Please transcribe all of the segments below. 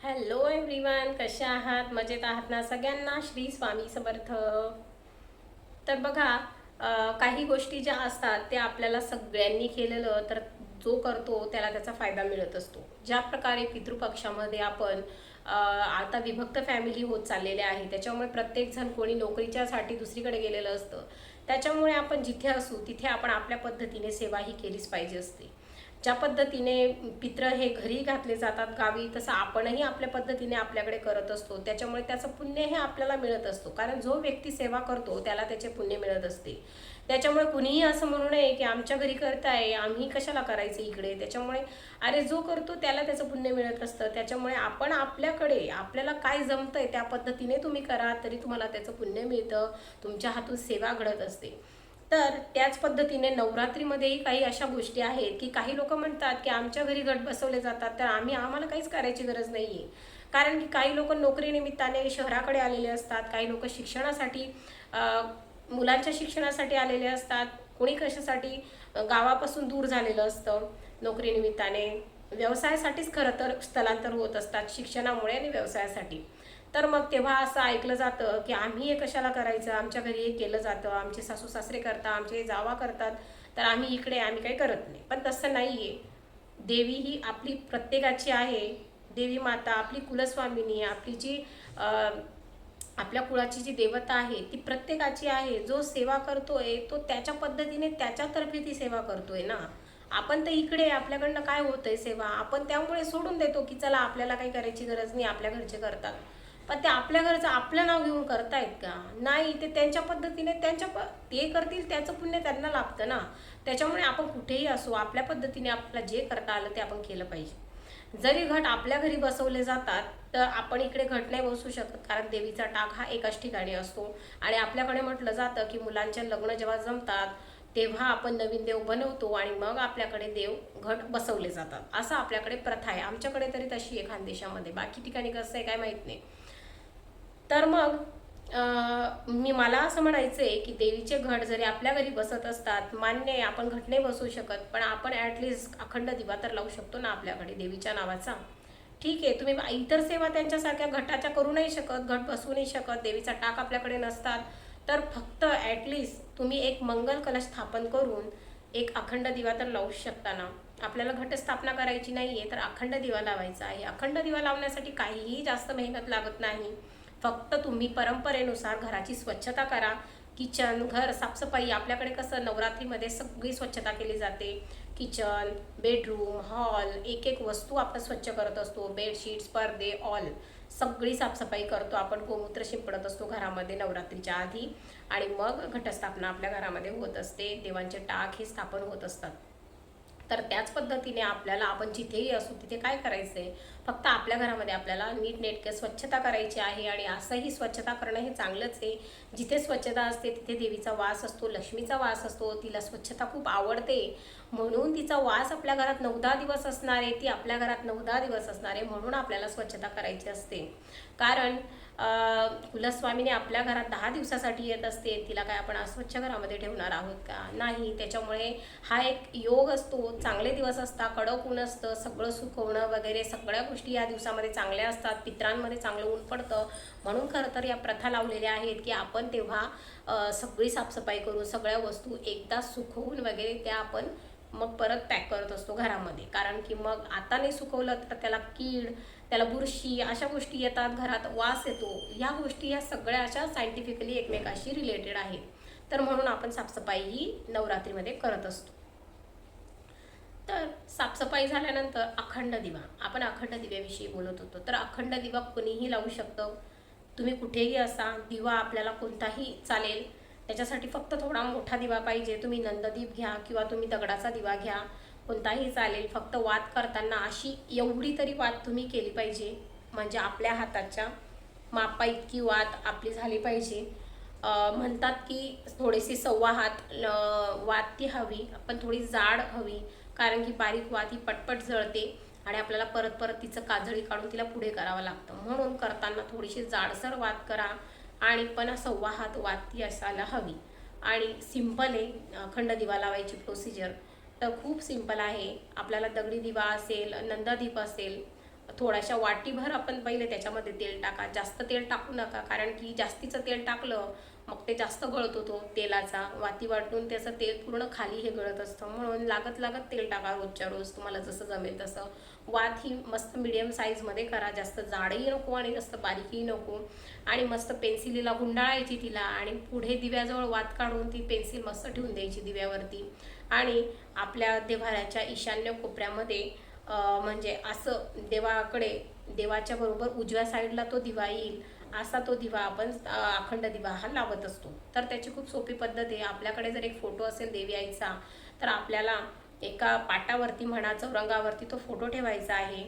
Hello everyone, कशा आहात? मजेत आहात ना? सगळ्यांना श्री स्वामी समर्थ. तर बघा, काही गोष्टी ज्या असतात त्या आपल्याला सगळ्यांनी केलेलं तर जो करतो त्याला त्याचा फायदा मिळत असतो. ज्या प्रकारे पितृपक्षामध्ये आपण आता विभक्त फॅमिली होत चाललेल्या आहे, त्याच्यामुळे प्रत्येकजण कोणी नोकरीच्यासाठी दुसरीकडे गेलेलं असतं. त्याच्यामुळे आपण जिथे असू तिथे आपण आपल्या पद्धतीने सेवा ही केलीच पाहिजे असते. ज्या पद्धतीने पित्र हे घरी घातले जातात गावी, तसं आपणही आपल्या पद्धतीने आपल्याकडे करत असतो. त्याच्यामुळे त्याचं पुण्य हे आपल्याला मिळत असतो, कारण जो व्यक्ती सेवा करतो त्याला त्याचे पुण्य मिळत असते. त्याच्यामुळे कुणीही असं म्हणू नये की आमच्या घरी करताय, आम्ही कशाला करायचं इकडे. त्याच्यामुळे अरे, जो करतो त्याला त्याचं पुण्य मिळत असतं. त्याच्यामुळे आपण आपल्याकडे आपल्याला काय जमतंय त्या पद्धतीने तुम्ही करा, तरी तुम्हाला त्याचं पुण्य मिळतं. तुमच्या हातून सेवा घडत असते. तर त्याच पद्धतीने नवरात्रीमध्येही काही अशा गोष्टी आहेत की काही लोक म्हणतात की आमच्या घरी घट बसवले जातात, तर आम्हाला काहीच करायची गरज नाही आहे. कारण की काही लोक नोकरीनिमित्ताने शहराकडे आलेले असतात, काही लोक शिक्षणासाठी, मुलांच्या शिक्षणासाठी आलेले असतात, कोणी कशासाठी गावापासून दूर झालेलं असतं नोकरीनिमित्ताने. व्यवसायासाठीच खरं तर स्थलांतर होत असतात, शिक्षणामुळे आणि व्यवसायासाठी. तर मग तेव्हा असं ऐकलं जातं की आम्ही हे कशाला करायचं, आमच्या घरी हे केलं जातं, आमचे सासू सासरे करतात, आमचे जावा करतात, तर आम्ही इकडे आम्ही काही करत नाही. पण तसं नाही आहे. देवी ही आपली प्रत्येकाची आहे. देवी माता आपली कुलस्वामिनी, आपली जी आपल्या कुळाची जी देवता आहे ती प्रत्येकाची आहे. जो सेवा करतोय तो त्याच्या पद्धतीने त्याच्यातर्फे ती सेवा करतोय ना. आपण तर इकडे आपल्याकडनं काय होतंय सेवा, आपण त्यामुळे सोडून देतो की चला आपल्याला काही करायची गरज नाही, आपल्या घरचे करतात. पण ते आपल्या घरचं आपलं नाव घेऊन करतायत का? नाही, ते त्यांच्या पद्धतीने ते करतील, त्याचं पुण्य त्यांना लाभतं ना. त्याच्यामुळे आपण कुठेही असो, आपल्या पद्धतीने आपल्याला जे करता आलं ते आपण केलं पाहिजे. जरी घट आपल्या घरी बसवले जातात तर आपण इकडे घट नाही बसवू शकत, कारण देवीचा टाक हा एकाच ठिकाणी असतो. आणि आपल्याकडे म्हटलं जातं की मुलांचे लग्न जेव्हा जमतात तेव्हा आपण नवीन देव बनवतो आणि मग आपल्याकडे देव घट बसवले जातात, असं आपल्याकडे प्रथा आहे. आमच्याकडे तरी तशी आहे खानदेशामध्ये, बाकी ठिकाणी कसं आहे काय माहीत नाही. तर मग मला असं म्हणायचं आहे की देवीचे घट जरी आपल्या घरी बसत असतात, मान्य आहे आपण घट नाही बसवू शकत, पण आपण ॲटलिस्ट अखंड दिवा तर लावू शकतो ना आपल्याकडे देवीच्या नावाचा. ठीक आहे, तुम्ही इतर सेवा त्यांच्यासारख्या घटाच्या करू नाही शकत, घट बसवू नाही शकत, देवीचा टाक आपल्याकडे नसतात, तर फक्त ॲटलिस्ट तुम्ही एक मंगल कलश स्थापन करून एक अखंड दिवा तर लावू शकता ना. आपल्याला घटस्थापना करायची नाही आहे तर अखंड दिवा लावायचा आहे. अखंड दिवा लावण्यासाठी काहीही जास्त मेहनत लागत नाही. फक्त तुम्ही परंपरेनुसार घराची स्वच्छता करा. किचन, घर साफसफाई, आपल्याकडे कसं नवरात्रीमध्ये सगळी स्वच्छता केली जाते. किचन, बेडरूम, हॉल, एक एक वस्तू आपण स्वच्छ करत असतो. बेडशीट्स, पडदे, ऑल सगळी साफसफाई करतो आपण. गोमूत्र शिंपडत असतो घरामध्ये नवरात्रीच्या आधी, आणि मग घटस्थापना आपल्या घरामध्ये होत असते. देवांचे टाक हे स्थापन होत असतात. तर त्याच पद्धतीने आपल्याला आपण जिथेही असू तिथे काय करायचं आहे, फक्त आपल्या घरामध्ये आपल्याला नीटनेटके स्वच्छता करायची आहे. आणि असंही स्वच्छता करणं हे चांगलंच आहे. जिथे स्वच्छता असते तिथे देवीचा वास असतो, लक्ष्मीचा वास असतो. तिला स्वच्छता खूप आवडते, म्हणून तिचा वास आपल्या घरात 9-10 दिवस असणार आहे, ती आपल्या घरात 9-10 दिवस असणार आहे, म्हणून आपल्याला स्वच्छता करायची असते. कारण कुलस्वामीने आपल्या घरात 10 दिवसासाठी येत असते, तिला काय आपण अस्वच्छ घरामध्ये ठेवणार आहोत का? नाही. त्याच्यामुळे हा एक योग असतो, चांगले दिवस असतात, कडक ऊन असतं, सगळं सुकवणं वगैरे सगळ्या गोष्टी या दिवसामध्ये चांगल्या असतात. पित्रांमध्ये चांगलं ऊन पडतं, म्हणून खरं तर या प्रथा लावलेल्या आहेत की आपण तेव्हा सगळी साफसफाई करून सगळ्या वस्तू एकदा सुकवून वगैरे त्या आपण मग परत पॅक करत असतो घरामध्ये. कारण की मग आता नाही सुकवलं तर त्याला कीड, त्याला बुरशी अशा गोष्टी येतात, घरात वास येतो. ह्या गोष्टी ह्या सगळ्या अशा सायंटिफिकली एकमेकाशी रिलेटेड आहेत. तर म्हणून आपण साफसफाई ही नवरात्रीमध्ये करत असतो. तर साफसफाई झाल्यानंतर अखंड दिवा, आपण अखंड दिव्याविषयी बोलत होतो. तर अखंड दिवा कोणीही लावू शकतं, तुम्ही कुठेही असा. दिवा आपल्याला कोणताही चालेल, त्याच्यासाठी फक्त थोडा मोठा दिवा पाहिजे. तुम्ही नंददीप घ्या किंवा तुम्ही दगडाचा दिवा घ्या, कोणताही चालेल. फक्त वात करताना अशी एवढी तरी वात तुम्ही केली पाहिजे, म्हणजे आपल्या हाताच्या मापा इतकी वात आपली झाली पाहिजे. म्हणतात की थोडीशी 1.25 हात वात ती हवी, पण थोडी जाड हवी, कारण की बारीक वात ही पटपट जळते आणि आपल्याला परत परत तिचं काजळी काढून तिला पुढे करावं लागतं. म्हणून करताना थोडीशी जाडसर वात करा, आणि पण 1.25 हात वात ती असायला हवी. आणि सिंपल आहे अखंड दिवा लावायची प्रोसिजर, तर खूप सिंपल आहे. आपल्याला दगडी दिवा असेल, नंदादीप असेल, थोड्याशा वाटीभर आपण पहिले त्याच्यामध्ये तेल टाका. जास्त तेल टाकू नका, कारण की जास्तीचं तेल टाकलं मग ते जास्त गळतो तो तेलाचा. वाती वाटून त्याचं तेल पूर्ण खाली हे गळत असतं. म्हणून लागत लागत तेल टाका रोजच्या रोज, तुम्हाला जसं जमेल तसं. वात ही मस्त मिडियम साईजमध्ये करा, जास्त जाडही नको आणि जास्त बारीकही नको. आणि मस्त पेन्सिलीला गुंडाळायची तिला, आणि पुढे दिव्याजवळ वात काढून ती पेन्सिल मस्त ठेवून द्यायची दिव्यावरती. आणि आपल्या देव्हाऱ्याच्या ईशान्य कोपऱ्यामध्ये म्हणजे असं देवाकडे, देवाच्या बरोबर उजव्या साईडला तो दिवा येईल असा तो दिवा आपण अखंड दिवा हा लावत असतो. तर त्याची खूप सोपी पद्धत आहे. आपल्याकडे जर एक फोटो असेल देवी आईचा, तर आपल्याला एका पाटावरती म्हणा, चौरंगावरती तो फोटो ठेवायचा आहे.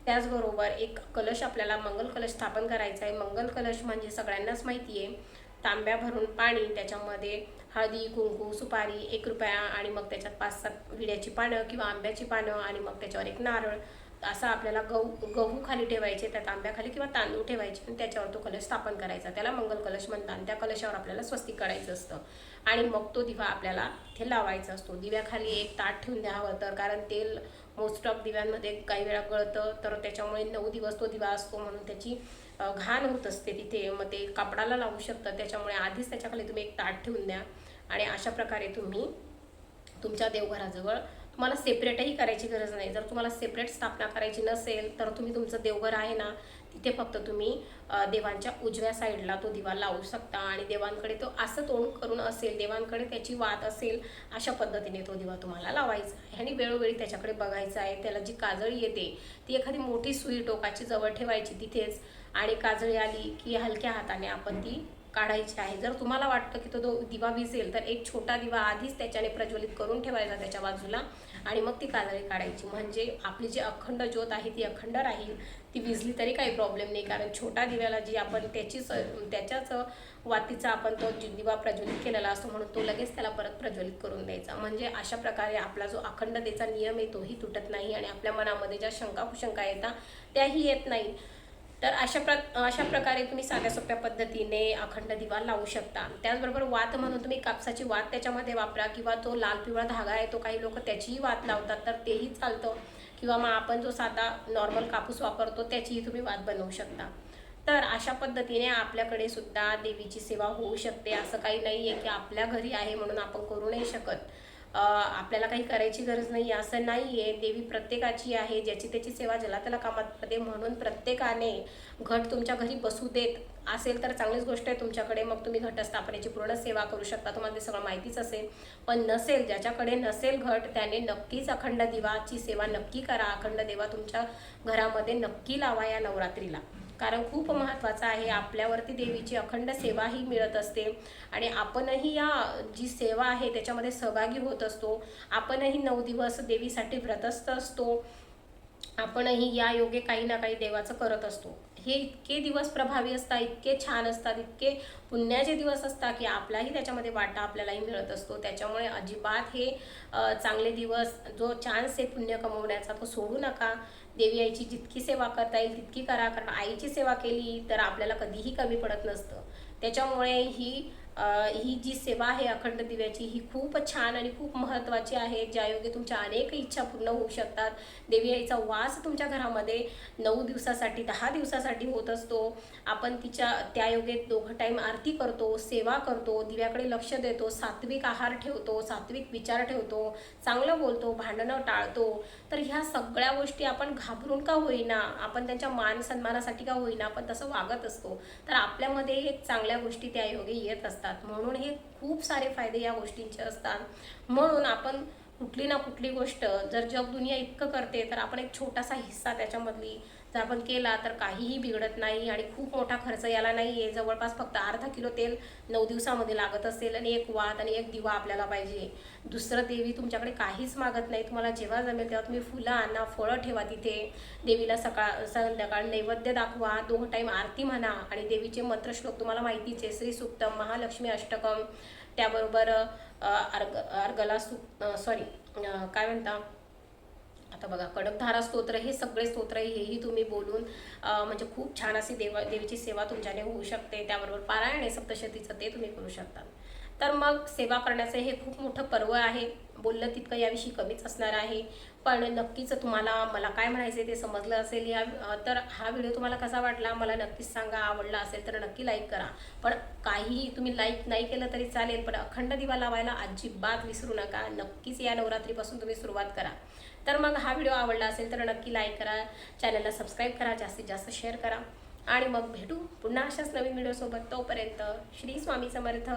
त्याचबरोबर एक कलश, आपल्याला मंगल कलश स्थापन करायचा आहे. मंगल कलश म्हणजे सगळ्यांनाच माहिती आहे, तांब्या भरून पाणी, त्याच्यामध्ये हळदी, कुंकू, सुपारी, 1 रुपया, आणि मग त्याच्यात 5-7 विड्याची पानं किंवा आंब्याची पानं, आणि मग त्याच्यावर एक नारळ. असं आपल्याला गहू खाली ठेवायचे, त्या तांब्याखाली, किंवा तांदूळ ठेवायचे, आणि त्याच्यावर तो कलश स्थापन करायचा. त्याला मंगल कलश म्हणतात. आणि त्या कलशावर आपल्याला स्वस्तिक काढायचं असतं. आणि मग तो दिवा आपल्याला इथे लावायचा असतो. दिव्याखाली एक ताट ठेवून द्यावं, तर कारण तेल मोस्ट ऑफ दिव्यांमध्ये काही वेळा गळतं, तर त्याच्यामुळे 9 दिवस तो दिवा असतो, म्हणून त्याची घाण होत असते तिथे. मग ते कापडाला लावू शकतं, त्याच्यामुळे आधीच त्याच्याखाली तुम्ही एक ताट ठेवून द्या. आणि अशा प्रकारे तुम्ही तुमच्या देवघराजवळ, तुम्हाला सेपरेटही करायची गरज नाही. जर तुम्हाला सेपरेट स्थापना करायची नसेल, तर तुम्ही तुमचं देवघर आहे ना, तिथे फक्त तुम्ही देवांच्या उजव्या साईडला तो दिवा लावू शकता. आणि देवांकडे तो असं तोंड करून असेल, देवांकडे त्याची वात असेल, अशा पद्धतीने तो दिवा तुम्हाला लावायचा आहे. आणि वेळोवेळी त्याच्याकडे बघायचं आहे. त्याला जी काजळी येते ती एखादी मोठी सुई टोकाची जवळ ठेवायची तिथेच, आणि काजळी आली की हलक्या हाताने आपण ती काढायची आहे. जर तुम्हाला वाटतं की तो दिवा विझेल, तर एक छोटा दिवा आधीच त्याच्याने प्रज्वलित करून ठेवायचा त्याच्या बाजूला, आणि मग ती काजळी काढायची. म्हणजे आपली जी अखंड ज्योत आहे ती अखंड राहील. ती विझली तरी काही प्रॉब्लेम नाही, कारण छोटा दिव्याला जी आपण त्याच्याच वातीचा आपण तो दिवा प्रज्वलित केलेला असतो, म्हणून तो लगेच त्याला परत प्रज्वलित करून द्यायचा. म्हणजे अशा प्रकारे आपला जो अखंडतेचा नियम आहे तोही तुटत नाही, आणि आपल्या मनामध्ये ज्या शंका कुशंका येतात त्याही येत नाही. तर अशा प्रकारे तुम्ही साध्या सोप्या पद्धतीने अखंड दिवा लावू शकता. त्याचबरोबर वात म्हणून तुम्ही कापसाची वात त्याच्यामध्ये वापरा, किंवा तो लाल पिवळा धागा आहे तो काही लोक त्याचीही वात लावतात, तर तेही चालतं. किंवा मग आपण जो साधा नॉर्मल कापूस वापरतो त्याचीही तुम्ही वात बनवू शकता. तर अशा पद्धतीने आपल्याकडे सुद्धा देवीची सेवा होऊ शकते. असं काही नाही आहे की आपल्या घरी आहे म्हणून आपण करू नाही शकत, आपल्याला काही करायची गरज नाही, असं नाही आहे. देवी प्रत्येकाची आहे, ज्याची त्याची सेवा ज्याला त्याला कामात पडते. म्हणून प्रत्येकाने घट तुमच्या घरी बसू देत असेल तर चांगलीच गोष्ट आहे तुमच्याकडे, मग तुम्ही घटस्थापनेची पूर्ण सेवा करू शकता. तुम्हाला ते सगळं माहितीच असेल. पण नसेल, ज्याच्याकडे नसेल घट, त्याने नक्कीच अखंड दिवाची सेवा नक्की करा. अखंड देवा तुमच्या घरामध्ये नक्की लावा या नवरात्रीला, कारण खूप महत्त्वाचं आहे. आपल्यावरती देवीची अखंड सेवा ही मिळत असते, आणि आपणही या जी सेवा आहे त्याच्यामध्ये सहभागी होत असतो. आपणही 9 दिवस देवीसाठी व्रतस्थ असतो. आपणही या योगे काही ना काही देवाचं करत असतो. हे इतके दिवस प्रभावी असतात, इतके छान असतात, इतके पुण्याचे दिवस असतात की आपलाही त्याच्यामध्ये वाटा आपल्यालाही मिळत असतो. त्याच्यामुळे अजिबात हे चांगले दिवस, जो चान्स आहे पुण्य कमवण्याचा, तो सोडू नका. देवी आईची जितकी सेवा करता येईल तितकी करा, कारण आईची सेवा केली तर आपल्याला कधीही कमी पडत नसतं. त्याच्यामुळे ही जी सेवा आहे अखंड दिव्याची, ही खूप छान आणि खूप महत्त्वाची आहे, ज्यायोगे तुमच्या अनेक इच्छा पूर्ण होऊ शकतात. देवी आईचा वास तुमच्या घरामध्ये 9 दिवसासाठी, 10 दिवसासाठी होत असतो. आपण त्या योगे 2 टाईम आरती करतो, सेवा करतो, दिव्याकडे लक्ष देतो, सात्विक आहार ठेवतो, सात्विक विचार ठेवतो, चांगलं बोलतो, भांडणं टाळतो. तर ह्या सगळ्या गोष्टी आपण घाबरून का होईना, आपण त्यांच्या मान सन्मानासाठी का होईना आपण तसं वागत असतो. तर आपल्यामध्ये हे चांगल्या गोष्टी त्या योगे येत असतात. म्हणून हे खूप सारे फायदे या गोष्टींचे असतात. म्हणून आपण कुठली ना कुठली गोष्ट, जर जग दुनिया इतकं करते तर आपण एक छोटासा हिस्सा त्याच्यामधली जर आपण केला तर काहीही बिघडत नाही, आणि खूप मोठा खर्च याला नाही आहे. जवळपास फक्त अर्धा किलो तेल 9 दिवसामध्ये लागत असेल, आणि एक वात आणि एक दिवा आपल्याला पाहिजे. दुसरं देवी तुमच्याकडे काहीच मागत नाही. तुम्हाला जेव्हा जमेल तेव्हा तुम्ही फुलं आणा, फळं ठेवा तिथे, देवीला सकाळ संध्याकाळ नैवेद्य दाखवा, 2 टाईम आरती म्हणा, आणि देवीचे मंत्रश्लोक तुम्हाला माहितीच आहे, श्री सूक्तम, महालक्ष्मी अष्टकम, त्याबरोबर काय म्हणता आता बघा, कडकधारा स्तोत्र, हे सगळे स्तोत्र हेही तुम्ही बोलून म्हणजे खूप छान अशी देवीची सेवा तुमच्याने होऊ शकते. त्याबरोबर पारायण आहे सप्तशतीचं, ते तुम्ही करू शकता. तर मग सेवा करण्याचं हे खूप मोठं पर्व आहे. बोललं तितकं याविषयी कमीच असणार आहे. पण नक्कीच तुम्हाला मला काय म्हणायचं ते समजलं असेल. तर हा व्हिडिओ तुम्हाला कसा वाटला मला नक्कीच सांगा. आवडला असेल तर नक्की लाईक करा. पण काहीही तुम्ही लाईक नाही केलं तरी चालेल, पण अखंड दिवा लावायला अजिबात विसरू नका. नक्कीच या नवरात्रीपासून तुम्ही सुरुवात करा. तर मग हा व्हिडिओ आवडला असेल तर नक्की लाईक करा, चॅनलला सबस्क्राईब करा, जास्तीत जास्त शेअर करा आणि मग भेटू पुन्हा अशाच नवीन व्हिडिओसोबत. तोपर्यंत श्री स्वामी समर्थ.